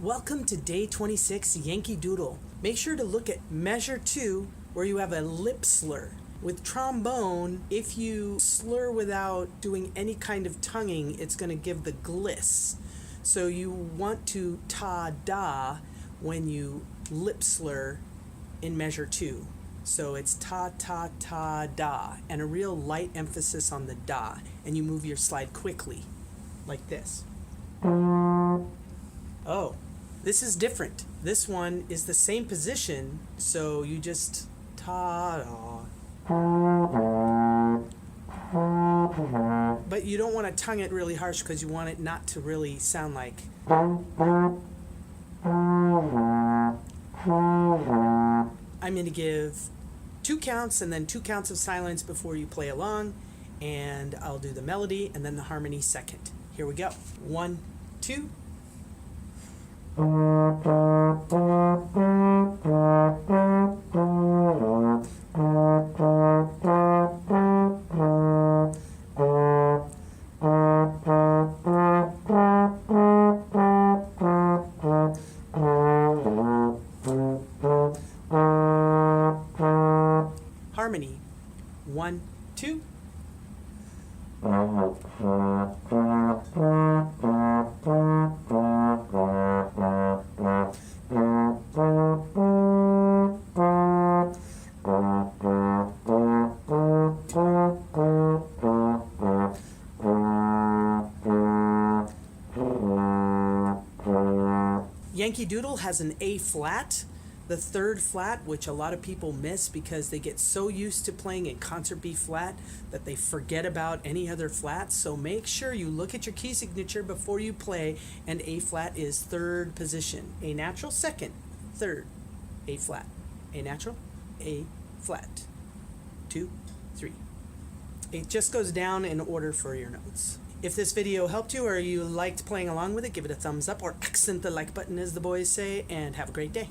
Welcome to day 26 Yankee Doodle. Make sure to look at measure 2 where you have a lip slur. With trombone, if you slur without doing any kind of tonguing, it's going to give the gliss. So you want to ta-da when you lip slur in measure 2. So it's ta-ta-ta-da, and a real light emphasis on the da. And you move your slide quickly, like this. Oh, this is different. This one is the same position, so you just ta-da. But you don't want to tongue it really harsh because you want it not to really sound like. I'm going to give 2 counts and then 2 counts of silence before you play along, and I'll do the melody and then the harmony second. Here we go. 1, 2. Harmony. 1, 2. Yankee Doodle has an A flat, the 3rd flat, which a lot of people miss because they get so used to playing in concert B flat that they forget about any other flats. So make sure you look at your key signature before you play, and A flat is 3rd position. A natural 2nd, 3rd, A flat, A natural, A flat, 2, 3. It just goes down in order for your notes. If this video helped you or you liked playing along with it, give it a thumbs up or accent the like button, as the boys say, and have a great day.